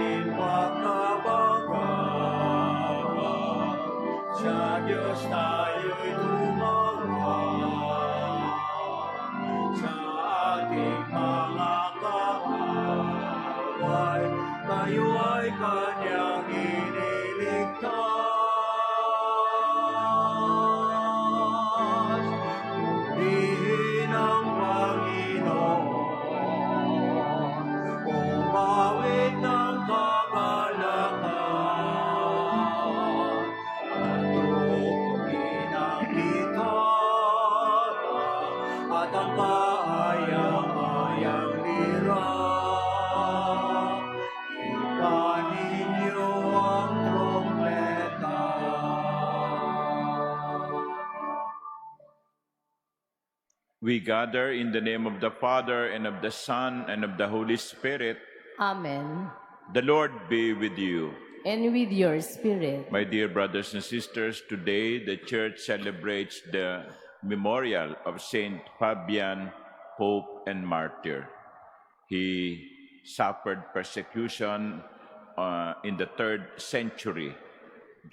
atin pagkabagay, sa Diyos tayo'y tumawag, sa ating mga kaaway, tayo ay Kanyang iniligtas. Purihin ang Panginoon, umawit ng kagalakan, at tupugin ang gitara at ang kaayang-ayang lira. Ipanin niyo ang trompeta. We gather in the name of the Father, and of the Son, and of the Holy Spirit. Amen. The Lord be with you. And with your spirit. My dear brothers and sisters, today the Church celebrates the memorial of Saint Fabian, Pope and Martyr. He suffered persecution in the 3rd century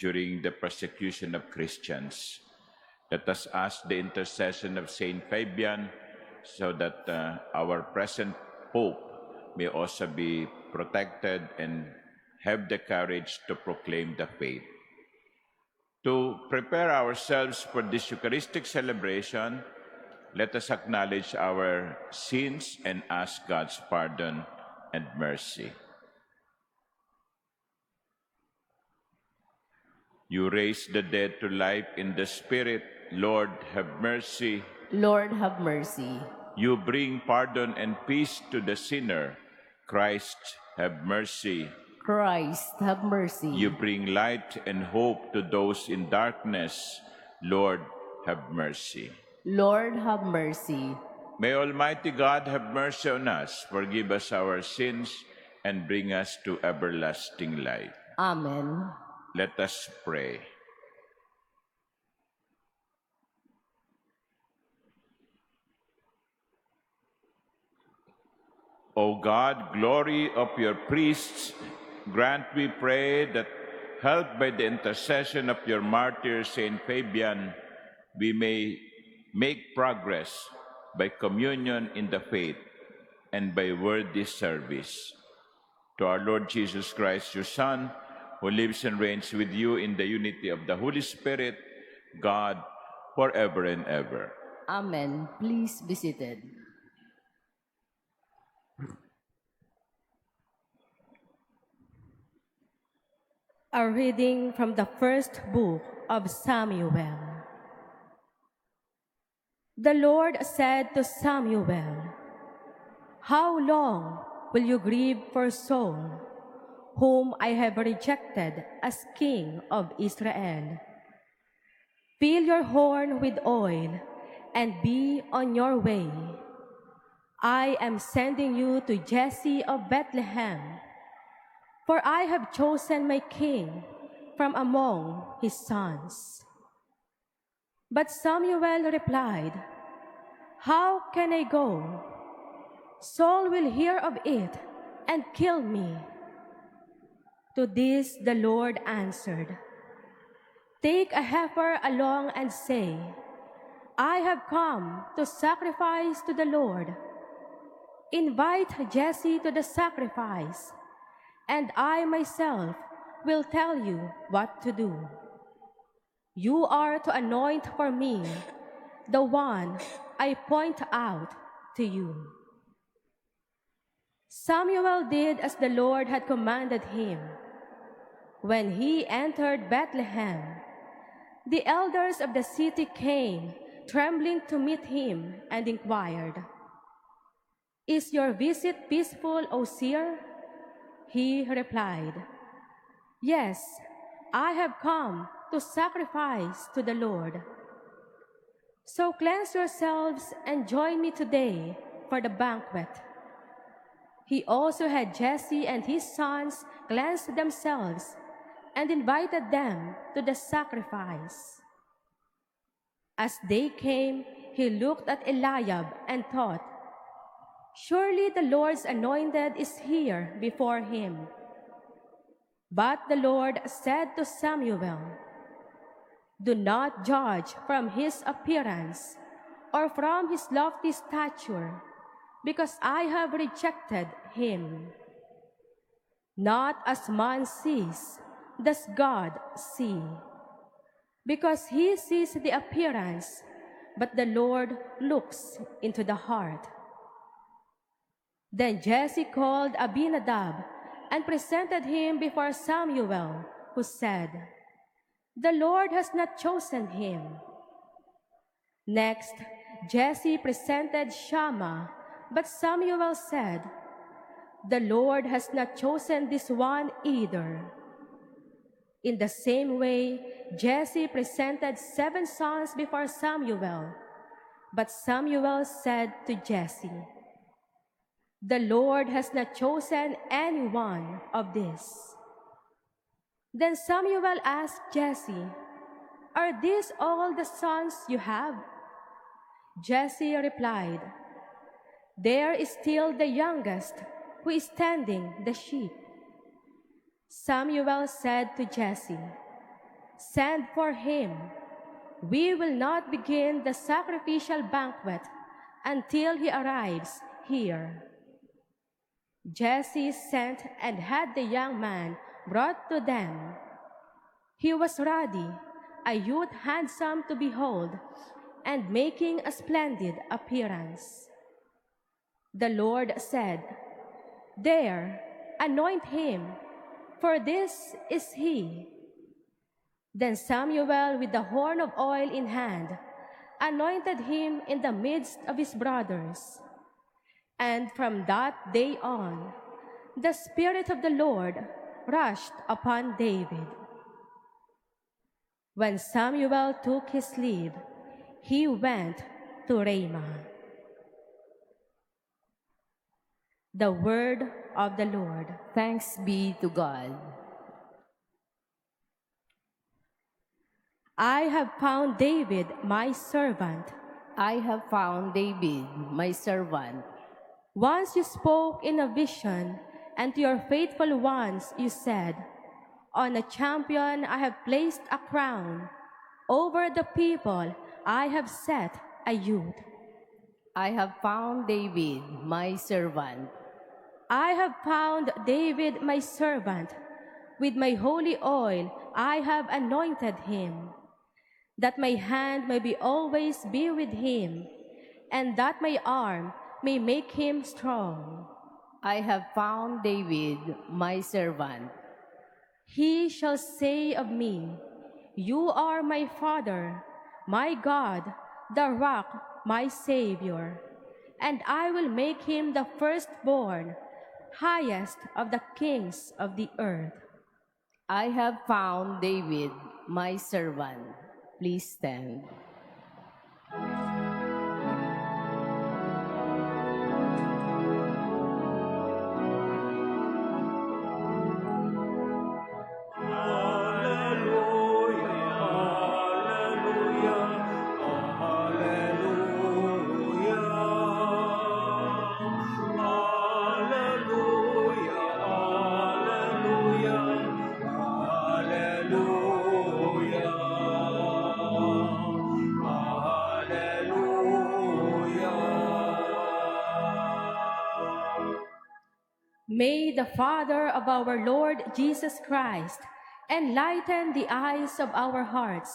during the persecution of Christians. Let us ask the intercession of Saint Fabian so that our present Pope may also be protected and have the courage to proclaim the faith. To prepare ourselves for this Eucharistic celebration, let us acknowledge our sins and ask God's pardon and mercy. You raise the dead to life in the Spirit. Lord, have mercy. Lord, have mercy. You bring pardon and peace to the sinner. Christ, have mercy. Christ, have mercy. You bring light and hope to those in darkness. Lord, have mercy. Lord, have mercy. May Almighty God have mercy on us, forgive us our sins, and bring us to everlasting life. Amen. Let us pray. O God, glory of your priests, grant, we pray, that helped by the intercession of your martyr, Saint Fabian, we may make progress by communion in the faith and by worthy service. To our Lord Jesus Christ, your Son, who lives and reigns with you in the unity of the Holy Spirit, God, forever and ever. Amen. Please be seated. A reading from the first book of Samuel. The Lord said to Samuel, "How long will you grieve for Saul, whom I have rejected as king of Israel? Fill your horn with oil and be on your way. I am sending you to Jesse of Bethlehem, for I have chosen my king from among his sons." But Samuel replied, "How can I go? Saul will hear of it and kill me." To this the Lord answered, "Take a heifer along and say, 'I have come to sacrifice to the Lord.' Invite Jesse to the sacrifice, and I myself will tell you what to do. You are to anoint for me the one I point out to you." Samuel did as the Lord had commanded him. When he entered Bethlehem, the elders of the city came, trembling to meet him, and inquired, "Is your visit peaceful, O seer?" He replied, "Yes, I have come to sacrifice to the Lord. So cleanse yourselves and join me today for the banquet." He also had Jesse and his sons cleanse themselves and invited them to the sacrifice. As they came, he looked at Eliab and thought, "Surely the Lord's anointed is here before him." But the Lord said to Samuel, "Do not judge from his appearance or from his lofty stature, because I have rejected him. Not as man sees, does God see. Because he sees the appearance, but the Lord looks into the heart." Then Jesse called Abinadab and presented him before Samuel, who said, "The Lord has not chosen him." Next, Jesse presented Shammah, but Samuel said, "The Lord has not chosen this one either." In the same way, Jesse presented 7 sons before Samuel, but Samuel said to Jesse, "The Lord has not chosen any one of these." Then Samuel asked Jesse, "Are these all the sons you have?" Jesse replied, "There is still the youngest, who is tending the sheep." Samuel said to Jesse, "Send for him. We will not begin the sacrificial banquet until he arrives here." Jesse sent and had the young man brought to them. He was ruddy, a youth handsome to behold, and making a splendid appearance. The Lord said, "There, anoint him, for this is he." Then Samuel, with the horn of oil in hand, anointed him in the midst of his brothers. And from that day on, the Spirit of the Lord rushed upon David. When Samuel took his leave, he went to Ramah. The word of the Lord. Thanks be to God. I have found David, my servant. I have found David, my servant. Once you spoke in a vision, and to your faithful ones you said, "On a champion I have placed a crown. Over the people I have set a youth." I have found David, my servant. I have found David, my servant. With my holy oil I have anointed him, that my hand may be always be with him, and that my arm may make him strong. I have found David, my servant. He shall say of me, "You are my father, my God, the rock, my Savior." And I will make him the firstborn, highest of the kings of the earth. I have found David, my servant. Please stand. May the Father of our Lord Jesus Christ enlighten the eyes of our hearts,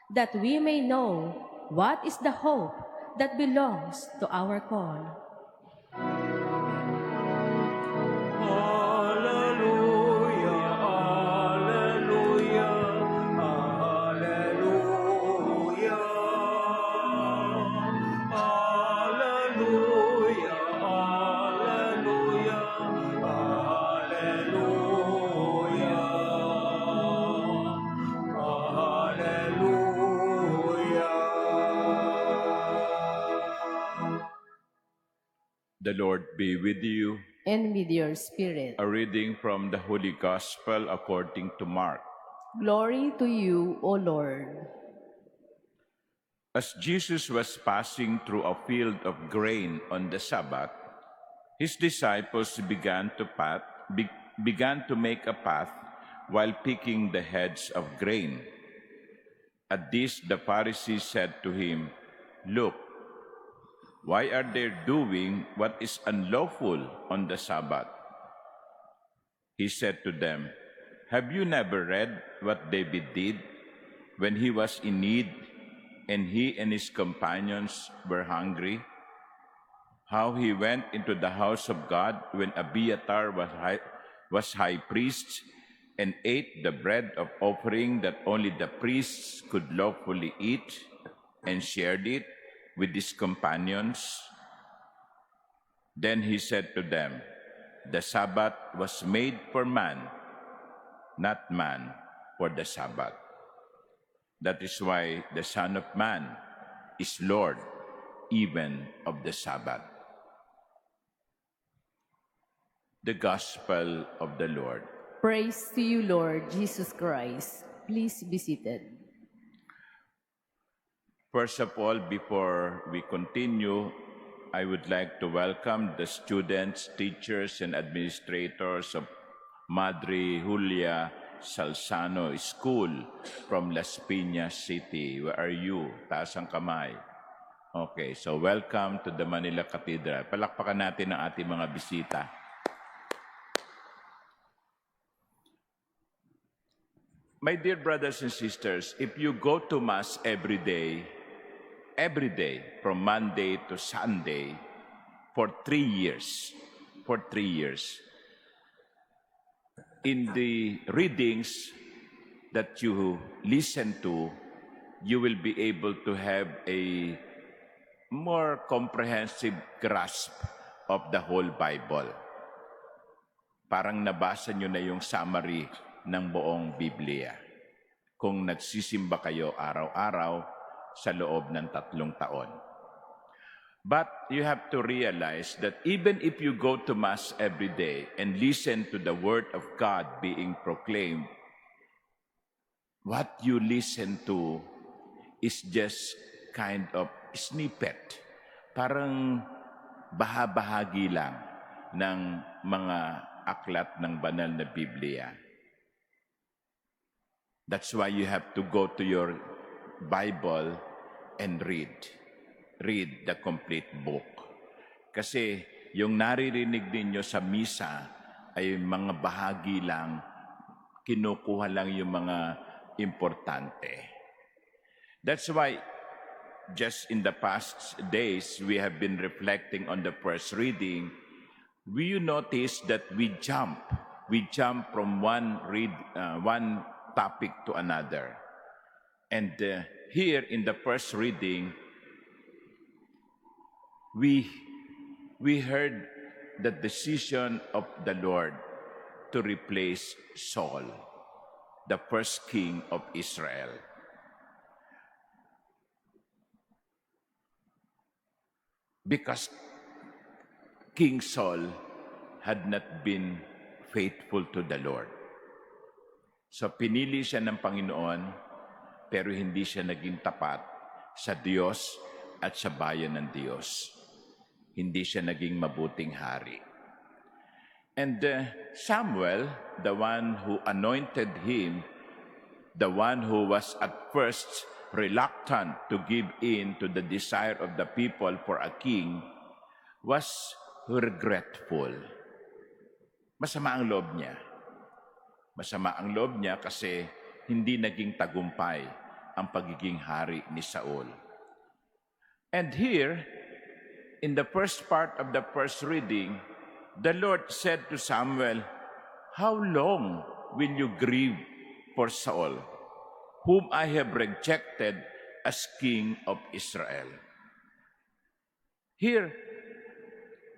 that we may know what is the hope that belongs to our call. The Lord be with you. And with your spirit. A reading from the Holy Gospel according to Mark. Glory to you, O Lord. As Jesus was passing through a field of grain on the Sabbath, his disciples began to make a path while picking the heads of grain. At this, the Pharisees said to him, "Look, why are they doing what is unlawful on the Sabbath?" He said to them, "Have you never read what David did when he was in need and he and his companions were hungry? How he went into the house of God when Abiathar was high priest and ate the bread of offering that only the priests could lawfully eat, and shared it with his companions?" Then he said to them, "The Sabbath was made for man, not man for the Sabbath. That is why the Son of Man is Lord even of the Sabbath." The Gospel of the Lord. Praise to you, Lord Jesus Christ. Please be seated. First of all, before we continue, I would like to welcome the students, teachers, and administrators of Madre Julia Salzano School from Las Piñas City. Where are you? Taas ang kamay. Okay, so welcome to the Manila Cathedral. Palakpakan natin ang ating mga bisita. My dear brothers and sisters, if you go to Mass every day, from Monday to Sunday, for 3 years, in the readings that you listen to, you will be able to have a more comprehensive grasp of the whole Bible. Parang nabasa nyo na yung summary ng buong Biblia kung nagsisimba kayo araw-araw sa loob ng 3 taon. But you have to realize that even if you go to Mass every day and listen to the Word of God being proclaimed, what you listen to is just kind of snippet, parang bahagi lang ng mga aklat ng banal na Biblia. That's why you have to go to your Bible and read the complete book. Kasi yung naririnig ninyo sa misa ay mga bahagi lang, kinukuha lang yung mga importante. That's why just in the past days, we have been reflecting on the first reading. Will you notice that we jump from one topic to another? And here in the first reading, we heard the decision of the Lord to replace Saul, the first king of Israel. Because King Saul had not been faithful to the Lord. So pinili siya ng Panginoon, pero hindi siya naging tapat sa Diyos at sa bayan ng Diyos. Hindi siya naging mabuting hari. And Samuel, the one who anointed him, the one who was at first reluctant to give in to the desire of the people for a king, was regretful. Masama ang loob niya. Masama ang loob niya kasi hindi naging tagumpay ang pagiging hari ni Saul. And here, in the first part of the first reading, the Lord said to Samuel, "How long will you grieve for Saul, whom I have rejected as king of Israel?" Here,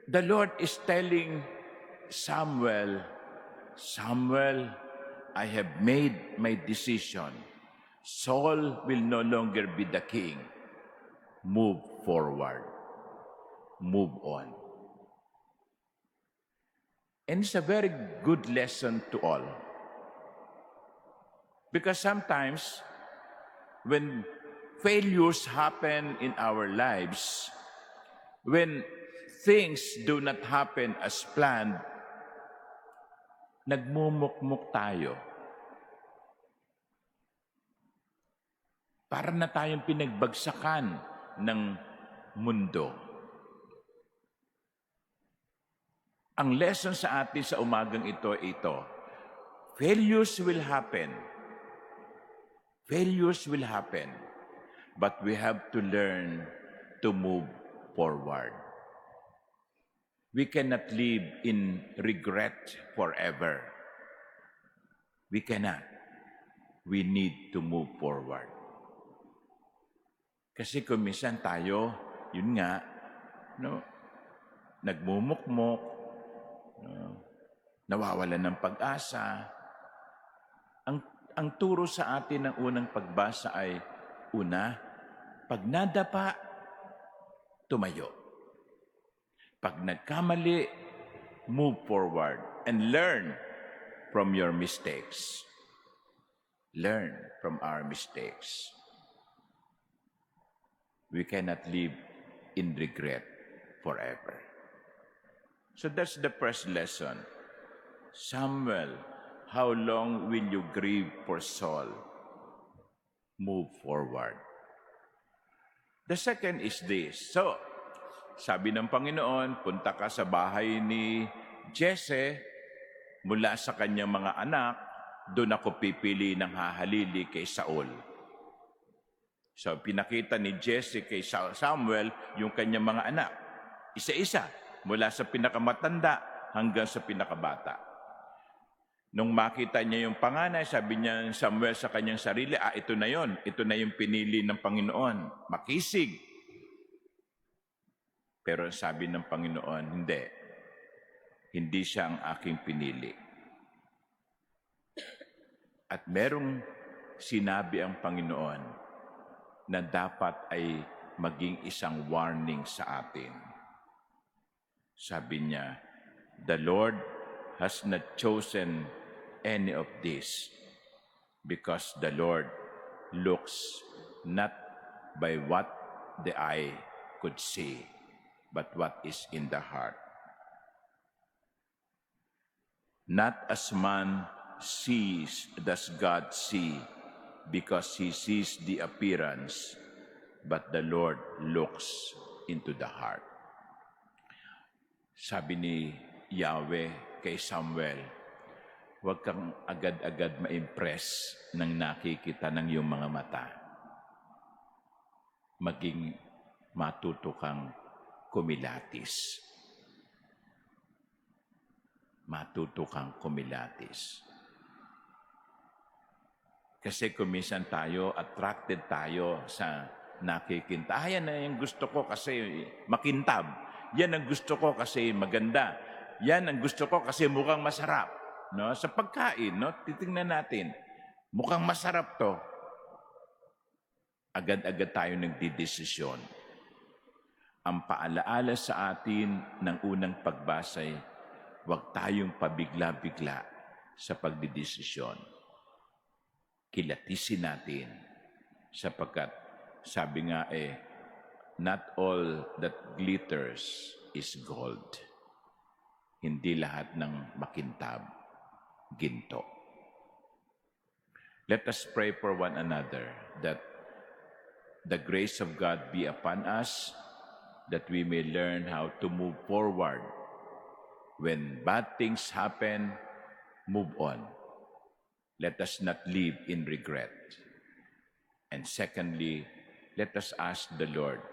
the Lord is telling Samuel, "Samuel, I have made my decision. Saul will no longer be the king. Move forward. Move on." And it's a very good lesson to all. Because sometimes, when failures happen in our lives, when things do not happen as planned, nagmumukmuk tayo. Para na tayong pinagbagsakan ng mundo. Ang lesson sa atin sa umagang ito. Failures will happen. Failures will happen. But we have to learn to move forward. We cannot live in regret forever. We cannot. We need to move forward. Kasi kung minsan tayo, yun nga, nagmumukmok, nawawalan ng pag-asa. Ang turo sa atin ng unang pagbasa ay, una, pag nadapa, tumayo. Pag nagkamali, move forward and learn from your mistakes. Learn from our mistakes. We cannot live in regret forever. So that's the first lesson. Samuel, how long will you grieve for Saul? Move forward. The second is this. So, sabi ng Panginoon, punta ka sa bahay ni Jesse, mula sa kanyang mga anak, doon ako pipili ng hahalili kay Saul. So, pinakita ni Jesse kay Samuel yung kanyang mga anak. Isa-isa, mula sa pinakamatanda hanggang sa pinakabata. Nung makita niya yung panganay, sabi niya Samuel sa kanyang sarili, ito na yon, ito na yung pinili ng Panginoon. Makisig. Pero sabi ng Panginoon, hindi siya ang aking pinili. At merong sinabi ang Panginoon na dapat ay maging isang warning sa atin. Sabi niya, the Lord has not chosen any of this because the Lord looks not by what the eye could see, but what is in the heart. Not as man sees does God see, because he sees the appearance, but the Lord looks into the heart. Sabi ni Yahweh kay Samuel, huwag kang agad-agad ma-impress ng nakikita ng iyong mga mata. Maging matuto kang kumilatis. Matuto kang kumilatis. Kasi kuminsan tayo, attracted tayo sa nakikinta. Yan na yung gusto ko kasi makintab. Yan ang gusto ko kasi maganda. Yan ang gusto ko kasi mukhang masarap. No? Sa pagkain, titingnan natin. Mukhang masarap to. Agad-agad tayo nagdidesisyon. Ang paalaala sa atin ng unang pagbasay, huwag tayong pabigla-bigla sa pagdidesisyon. Kilatisin natin sapagkat sabi nga not all that glitters is gold. Hindi lahat ng makintab, ginto. Let us pray for one another that the grace of God be upon us, that we may learn how to move forward. When bad things happen, move on. Let us not live in regret. And secondly, let us ask the Lord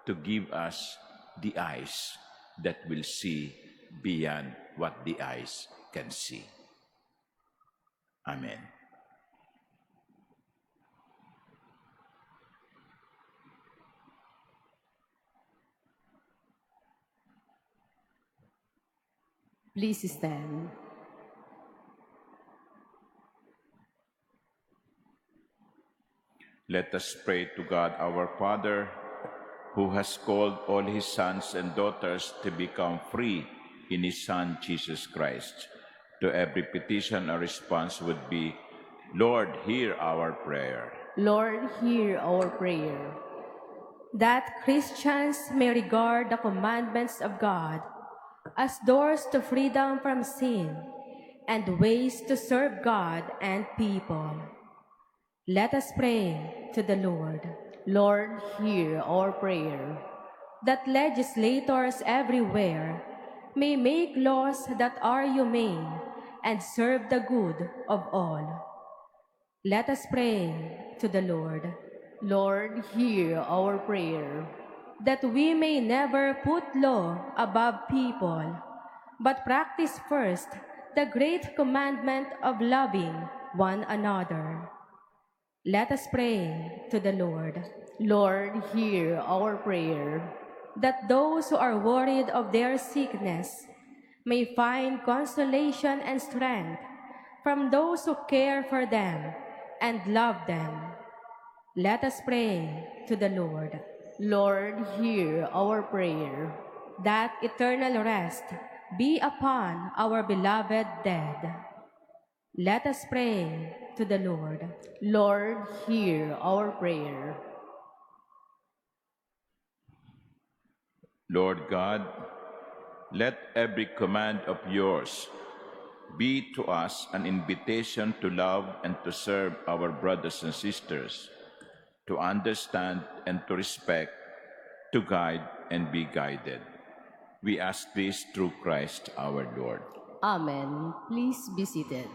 to give us the eyes that will see beyond what the eyes can see. Amen. Please stand. Let us pray to God our Father, who has called all his sons and daughters to become free in his Son, Jesus Christ. To every petition, our response would be, Lord, hear our prayer. Lord, hear our prayer. That Christians may regard the commandments of God as doors to freedom from sin and ways to serve God and people. Let us pray to the Lord. Lord, hear our prayer. That legislators everywhere may make laws that are humane and serve the good of all. Let us pray to the Lord. Lord, hear our prayer. That we may never put law above people, but practice first the great commandment of loving one another. Let us pray to the Lord. Lord, hear our prayer. That those who are worried of their sickness may find consolation and strength from those who care for them and love them. Let us pray to the Lord. Lord, hear our prayer. That eternal rest be upon our beloved dead. Let us pray to the Lord. Lord, hear our prayer. Lord God, let every command of yours be to us an invitation to love and to serve our brothers and sisters, to understand and to respect, to guide and be guided. We ask this through Christ our Lord. Amen. Please be seated.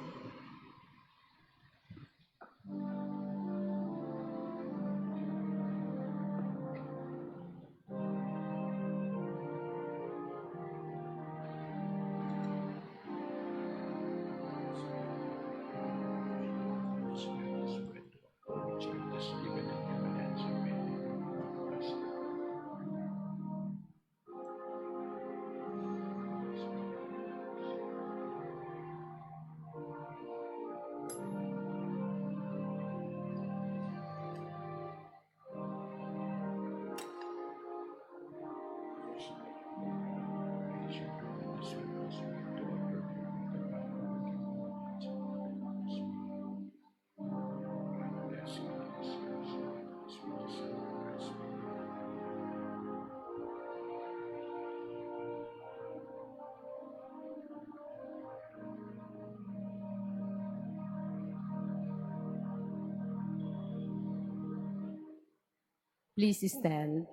Please stand.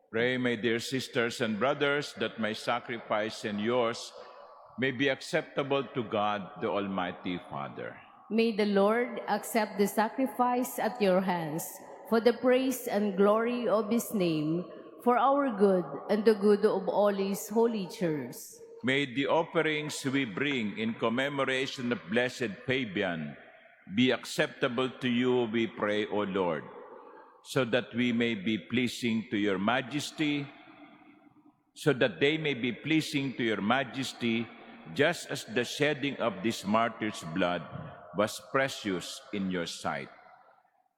Pray, my dear sisters and brothers, that my sacrifice and yours may be acceptable to God, the Almighty Father. May the Lord accept the sacrifice at your hands for the praise and glory of his name, for our good and the good of all his holy church. May the offerings we bring in commemoration of Blessed Fabian be acceptable to you, we pray, O Lord, so that we may be pleasing to your majesty, just as the shedding of this martyr's blood was precious in your sight.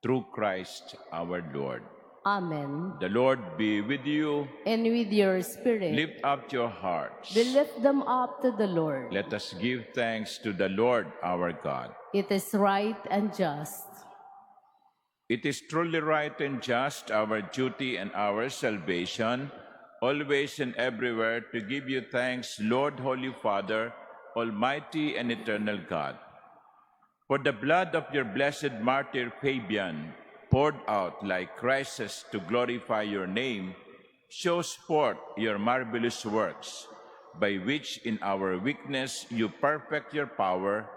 Through Christ our Lord. Amen. The Lord be with you. And with your spirit. Lift up your hearts. We lift them up to the Lord. Let us give thanks to the Lord our God. It is right and just. It is truly right and just, our duty and our salvation, always and everywhere to give you thanks, Lord, Holy Father, Almighty and eternal God. For the blood of your blessed martyr Fabian, poured out like Christ's to glorify your name, shows forth your marvelous works, by which in our weakness you perfect your power,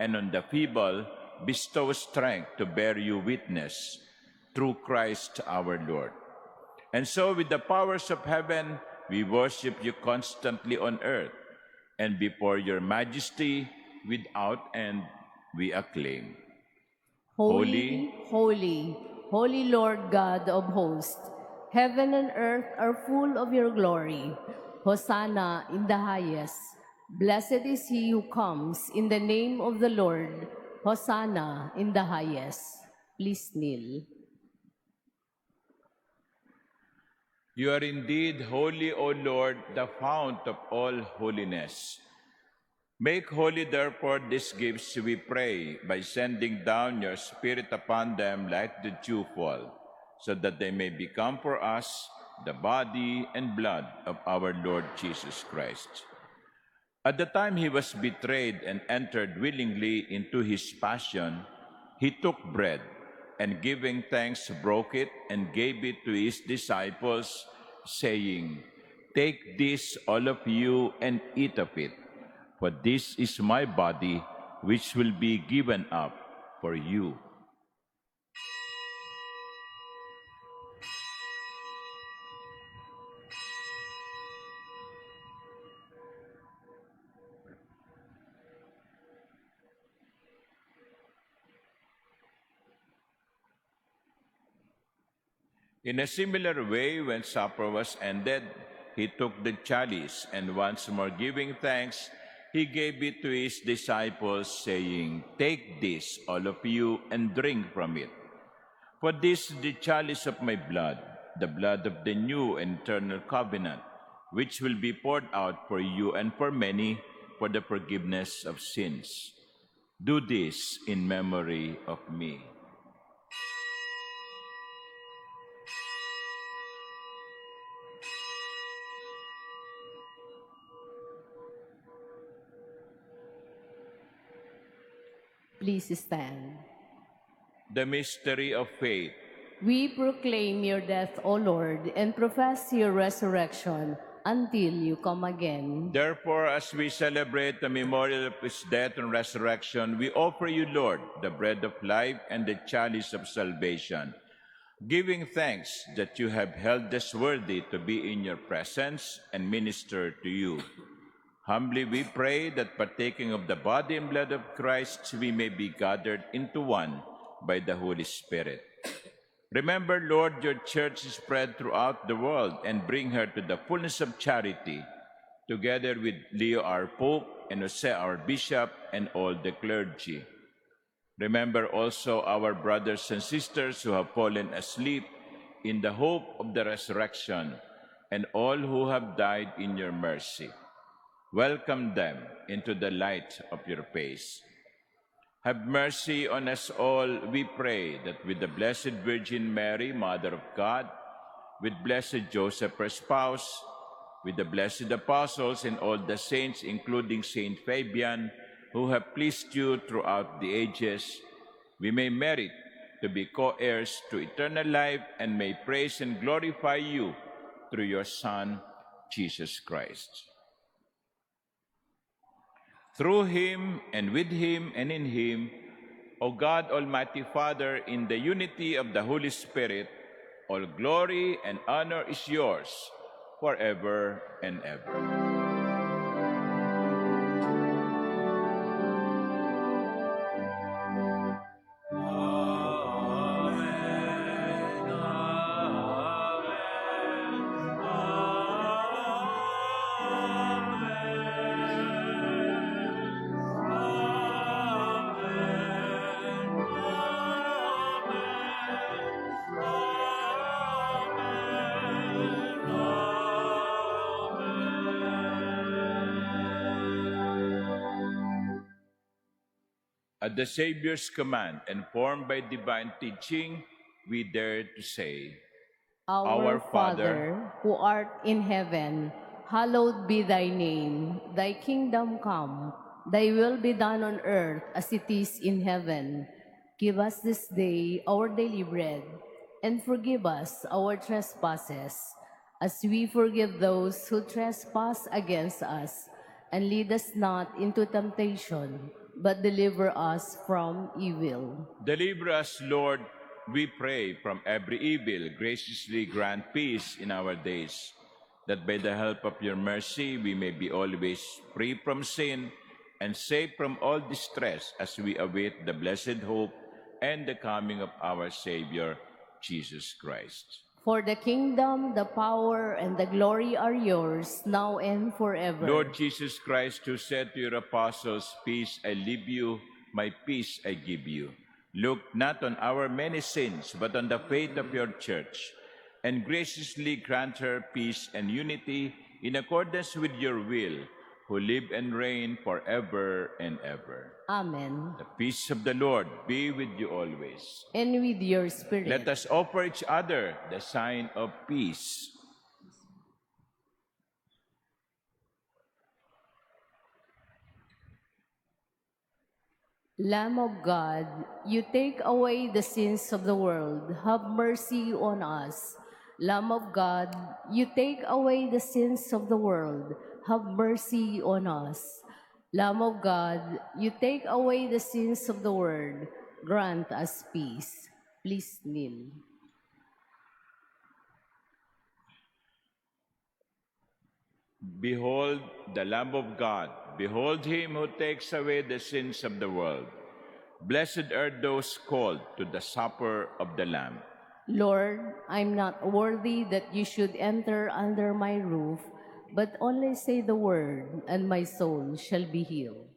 and on the feeble bestow strength to bear you witness, through Christ our Lord. And so with the powers of heaven, we worship you constantly on earth, and before your majesty without end we acclaim. Holy, holy, holy Lord God of hosts, heaven and earth are full of your glory. Hosanna in the highest. Blessed is he who comes in the name of the Lord. Hosanna in the highest. Please kneel. You are indeed holy, O Lord, the fount of all holiness. Make holy, therefore, these gifts, we pray, by sending down your Spirit upon them like the dewfall, so that they may become for us the body and blood of our Lord Jesus Christ. At the time he was betrayed and entered willingly into his passion, he took bread, and giving thanks, broke it and gave it to his disciples, saying, "Take this, all of you, and eat of it, for this is my body, which will be given up for you." In a similar way, when supper was ended, he took the chalice, and once more giving thanks, he gave it to his disciples, saying, "Take this, all of you, and drink from it. For this is the chalice of my blood, the blood of the new and eternal covenant, which will be poured out for you and for many for the forgiveness of sins. Do this in memory of me." Please stand. The mystery of faith. We proclaim your death, O Lord, and profess your resurrection until you come again. Therefore, as we celebrate the memorial of his death and resurrection, we offer you, Lord, the bread of life and the chalice of salvation, giving thanks that you have held us worthy to be in your presence and minister to you. Humbly we pray that partaking of the body and blood of Christ, we may be gathered into one by the Holy Spirit. Remember, Lord, your church is spread throughout the world and bring her to the fullness of charity, together with Leo our Pope and Jose our Bishop and all the clergy. Remember also our brothers and sisters who have fallen asleep in the hope of the resurrection, and all who have died in your mercy. Welcome them into the light of your face. Have mercy on us all, we pray, that with the Blessed Virgin Mary, Mother of God, with Blessed Joseph, her spouse, with the blessed apostles and all the saints, including Saint Fabian, who have pleased you throughout the ages, we may merit to be co-heirs to eternal life and may praise and glorify you through your Son, Jesus Christ. Through him, and with him, and in him, O God, Almighty Father, in the unity of the Holy Spirit, all glory and honor is yours forever and ever. At the Savior's command and formed by divine teaching, we dare to say, Our Father, who art in heaven, hallowed be thy name. Thy kingdom come, thy will be done on earth as it is in heaven. Give us this day our daily bread, and forgive us our trespasses, as we forgive those who trespass against us. And lead us not into temptation, but deliver us from evil. Deliver us, Lord, we pray, from every evil. Graciously grant peace in our days, that by the help of your mercy we may be always free from sin and safe from all distress, as we await the blessed hope and the coming of our Savior, Jesus Christ. For the kingdom, the power, and the glory are yours, now and forever. Lord Jesus Christ, who said to your apostles, "Peace I leave you, my peace I give you," look not on our many sins, but on the faith of your church, and graciously grant her peace and unity in accordance with your will, who live and reign forever and ever. Amen. The peace of the Lord be with you always. And with your spirit. Let us offer each other the sign of peace. Lamb of God, you take away the sins of the world, have mercy on us. Lamb of God, you take away the sins of the world, have mercy on us. Lamb of God, you take away the sins of the world, grant us peace. Please kneel. Behold the Lamb of God. Behold him who takes away the sins of the world. Blessed are those called to the supper of the Lamb. Lord, I'm not worthy that you should enter under my roof, but only say the word, and my soul shall be healed.